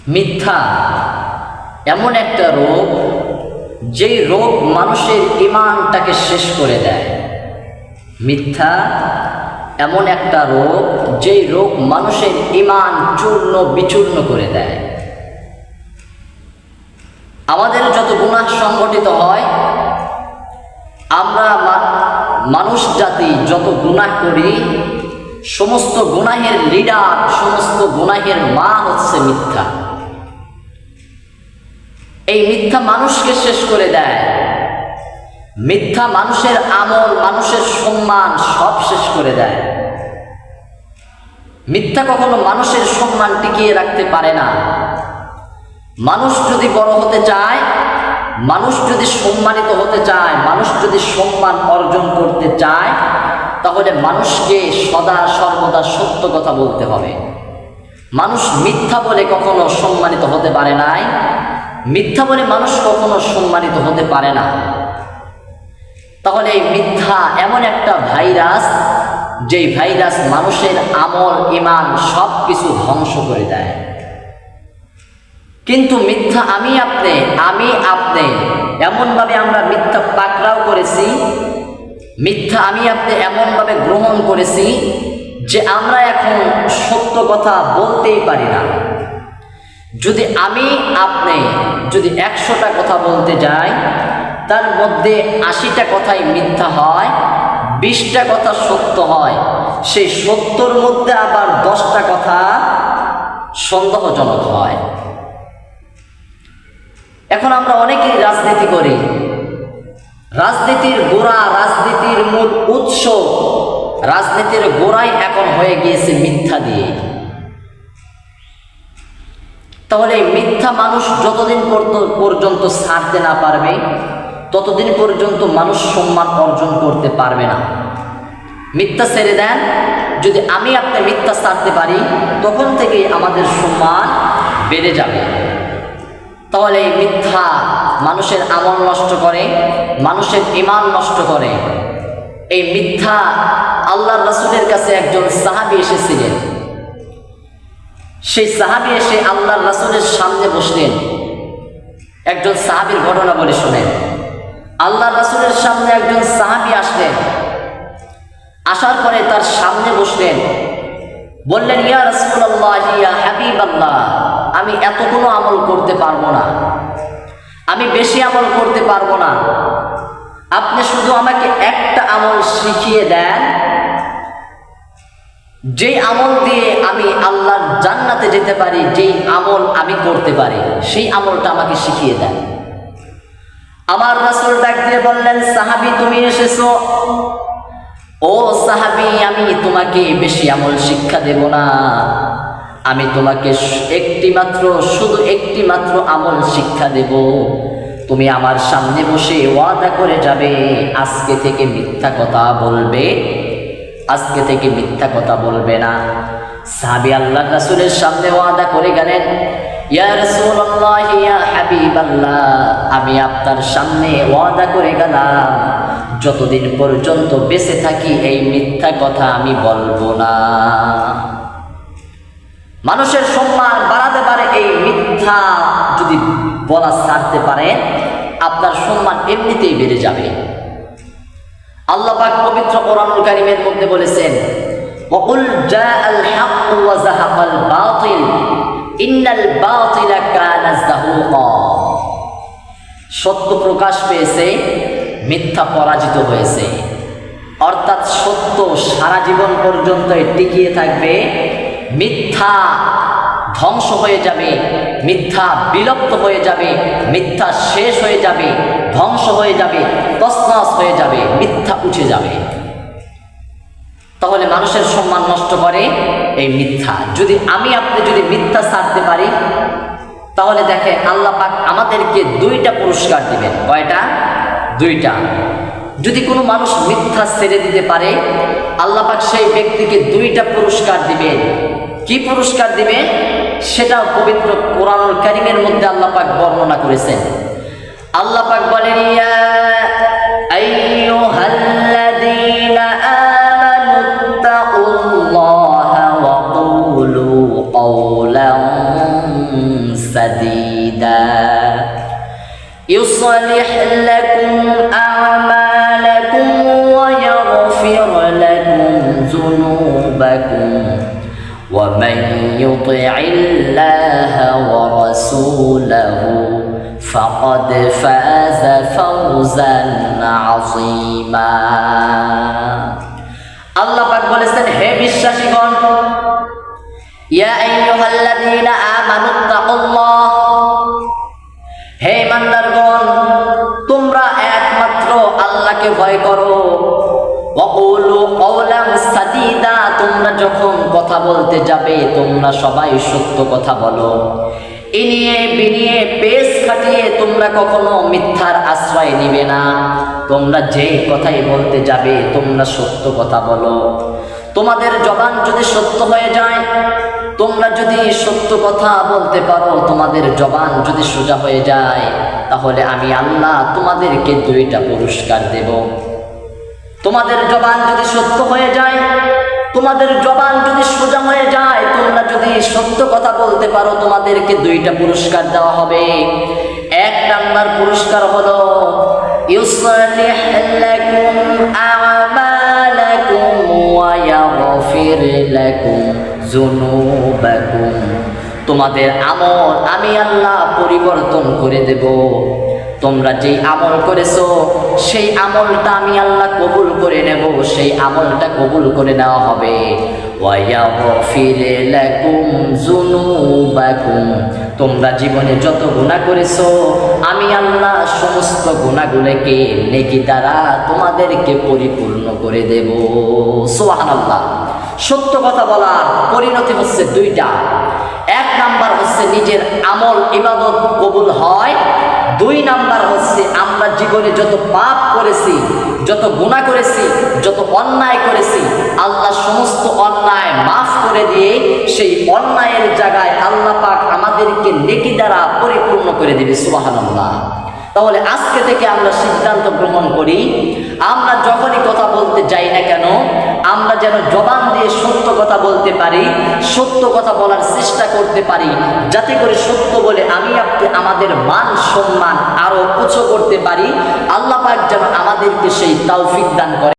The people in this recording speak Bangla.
মিথ্যা এমন একটা রোগ, যেই রোগ মানুষের ঈমানটাকে শেষ করে দেয়। মিথ্যা এমন একটা রোগ, যেই রোগ মানুষের ঈমান চূর্ণ বিচূর্ণ করে দেয়। আমাদের যত গুনাহ সংগঠিত হয়, আমরা মানুষ জাতি যত গুনাহ করি, সমস্ত গুনাহের লিডার, সমস্ত গুনাহের মা হচ্ছে মিথ্যা। এই মিথ্যা মানুষকে শেষ করে দেয়। মিথ্যা মানুষের আমল, মানুষের সম্মান সব শেষ করে দেয়। মিথ্যা কখনো মানুষের সম্মান টিকিয়ে রাখতে পারে না। মানুষ যদি বড় হতে চায়, মানুষ যদি সম্মানিত হতে চায়, মানুষ যদি সম্মান অর্জন করতে চায়, তাহলে মানুষকে সদা সর্বদা সত্য কথা বলতে হবে। মানুষ মিথ্যা বলে কখনো সম্মানিত হতে পারে নাই। মিথ্যা বলে মানুষ কখনো সম্মানিত হতে পারে না। তাহলে এই মিথ্যা এমন একটা ভাইরাস, যেই ভাইরাস মানুষের আমল, ঈমান সব কিছু ধ্বংস করে দেয়। কিন্তু মিথ্যা আমি আপনি এমনভাবে আমরা মিথ্যা পাকড়াও করেছি, মিথ্যা আমি আপনি এমনভাবে গ্রহণ করেছি যে আমরা এখন সত্য কথা বলতেই পারি না। যদি আপনি 100টা কথা বলতে যাই, তার মধ্যে 80টা কথাই মিথ্যা হয়, 20টা কথা সত্য হয়। সেই সত্যর মধ্যে আবার 10টা কথা সন্দেহজনক হয়। এখন আমরা অনেকেই রাজনীতি করি। রাজনীতির গোড়া, রাজনীতির মূল উৎস, রাজনীতির গোড়াই এখন হয়ে গিয়েছে মিথ্যা দিয়ে। তাহলে এই মিথ্যা মানুষ যতদিন পর্যন্ত ছাড়তে না পারবে, ততদিন পর্যন্ত মানুষ সম্মান অর্জন করতে পারবে না। মিথ্যা ছেড়ে দেন, যদি আপনি মিথ্যা ছাড়তে পারি, তখন থেকেই আমাদের সম্মান বেড়ে যাবে। তাহলে এই মিথ্যা মানুষের আমল নষ্ট করে, মানুষের ঈমান নষ্ট করে। এই মিথ্যা, আল্লাহর রাসূলের কাছে একজন সাহাবী এসেছিলেন। সেই সাহাবী এসে আল্লাহর রাসূলের সামনে বসলেন। একজন সাহাবীর ঘটনা বলে শোনেন। আল্লাহর রাসূলের সামনে একজন সাহাবী আসলেন। আসার পরে তার সামনে বসলেন। বললেন, ইয়া রাসূলুল্লাহ, ইয়া হাবিবাল্লাহ, আমি এত কোনো আমল করতে পারবো না, আমি বেশি আমল করতে পারবো না। আপনি শুধু আমাকে একটা আমল শিখিয়ে দেন, যেই আমল দিয়ে আমি আল্লাহর জান্নাতে যেতে পারি, যেই আমল আমি করতে পারি, সেই আমলটা আমাকে শিখিয়ে দেন। আমার রাসূল ডাক দিয়ে বললেন, সাহাবী তুমি এসেছো। ও সাহাবী, আমি তোমাকে বেশি আমল শিক্ষা দেব না, আমি তোমাকে শুধু একটি মাত্র আমল শিক্ষা দেব। তুমি আমার সামনে বসে ওয়াদা করে যাবে, আজকে থেকে মিথ্যা কথা বলবে, আজকে থেকে মিথ্যা কথা বলবে না। সাহাবী আল্লাহর রাসূলের সামনে ওয়াদা করে গেলেন, ইয়া রাসূলুল্লাহ, ইয়া হাবিবাল্লাহ, আমি আপনার সামনে ওয়াদা করে গেলাম, যতদিন পর্যন্ত বেঁচে থাকি এই মিথ্যা কথা আমি বলবো না। মানুষের সম্মান বাড়াতে পারে এই মিথ্যা যদি বলা ছাড়তে পারে, আপনার সম্মান এমনিতেই বেড়ে যাবে। আল্লাহ পাক পবিত্র কোরআনুল কারীমের মধ্যে বলেছেন, ওয়াকুল জাআল হাক্ক ওয়া যাহাকাল বাতিল ইন্নাল বাতিলা কানা যাহুকা। সত্য প্রকাশ পেয়েছে, মিথ্যা পরাজিত হয়েছে। অর্থাৎ সত্য সারা জীবন পর্যন্ত টিকিয়ে থাকবে, মিথ্যা ধ্বংস হয়ে যাবে, মিথ্যা বিলুপ্ত হয়ে যাবে, মিথ্যা শেষ হয়ে যাবে, ধ্বংস হয়ে যাবে, তছনছ হয়ে যাবে, মিথ্যা উঠে যাবে। তাহলে মানুষের সম্মান নষ্ট করে এই মিথ্যা। যদি আপনি মিথ্যা ছাড়তে পারি, তাহলে দেখে আল্লাহ পাক আমাদেরকে 2টা পুরস্কার দিবেন। কয়টা? 2টা। যদি কোনো মানুষ মিথ্যা ছেড়ে দিতে পারে, আল্লাহ পাক সেই ব্যক্তিকে 2টা পুরস্কার দিবেন। কি পুরস্কার দিবেন সেটাও পবিত্র কোরআনুল কারীমের মধ্যে আল্লাহ পাক বর্ণনা করেছেন। আল্লাহ পাক বলেন, ইয়া আইয়ুহাল্লাযীনা আমানুত্তাকুল্লাহা ওয়া কুলু কওলান سديدا يصلح لكم أعمالكم ويغفر لكم ذنوبكم ومن يطع الله ورسوله فقد فاز فوزا عظيما আল্লাহ পাক বলেছেন, হে বিশ্বাসীগণ, ইয়া আইয়ুহাল্লাযীনা আমানুত্তাকুল্লাহ, হে ইমানদারগণ, তোমরা একমাত্র আল্লাহকে ভয় করো। ওয়াকুলু কাওলান সাদীদা, তোমরা যখন কথা বলতে যাবে তোমরা সবাই সত্য কথা বলো। ইনিয়ে বিনিয়ে পেশ খাটিয়ে তোমরা কখনো মিথ্যার আশ্রয় নিবে না। তোমরা যে কথাই বলতে যাবে তোমরা সত্য কথা বলো। তোমাদের জবান যদি সত্য হয়ে যায়, তোমরা যদি সত্য কথা বলতে পারো, তোমাদের জবান যদি সোজা হয়ে যায়, তাহলে আমি আল্লাহ তোমাদেরকে 2টা পুরস্কার দেব। তোমাদের জবান যদি সত্য হয়ে যায়, তোমাদের জবান যদি সোজা হয়ে যায়, তোমরা যদি সত্য কথা বলতে পারো, তোমাদেরকে 2টা পুরস্কার দেওয়া হবে। 1 নাম্বার পুরস্কার হলো ইউসলিহ লাকুম আমালাকুম ওয়া ইয়াগফির লাকুম যুনুবাকুম, তোমাদের আমল আমি আল্লাহ পরিবর্তন করে দেব। তোমরা যেই আমল করেছো সেই আমলটা আমি আল্লাহ কবুল করে নেব, সেই আমলটা কবুল করে নেওয়া হবে। ওয়া ইয়াগফির লাকুম যুনুবাকুম, তোমরা জীবনে যত গুনাহ করেছো আমি আল্লাহ সমস্ত গুনাহগুলোকে নেকি দ্বারা তোমাদেরকে পরিপূর্ণ করে দেব। সুবহানাল্লাহ। সত্য কথা বলার পরিণতি হচ্ছে 2টা। 1 নাম্বার হচ্ছে নিজের আমল ইবাদত কবুল হয়। 2 নাম্বার হচ্ছে আমরা জীবনে যত পাপ করেছি, যত গুনাহ করেছি, যত অন্যায় করেছি, আল্লাহ সমস্ত অন্যায় মাফ করে দিয়ে সেই অন্যায়ের জায়গায় আল্লাহ পাক আমাদেরকে নেকি দ্বারা পরিপূর্ণ করে দিবে। সুবহানাল্লাহ। তাহলে আজকে থেকে আমরা সিদ্ধান্ত গ্রহণ করি, আমরা যখনই কথা বলতে যাই না কেন, আমরা যেন জবান দিয়ে সত্য কথা বলতে পারি, সত্য কথা বলার চেষ্টা করতে পারি, যাতে করে সত্য বলে আমি আপনি আমাদের মান সম্মান আরো উঁচু করতে পারি। আল্লাহ পাক যেন আমাদেরকে সেই তৌফিক দান করে।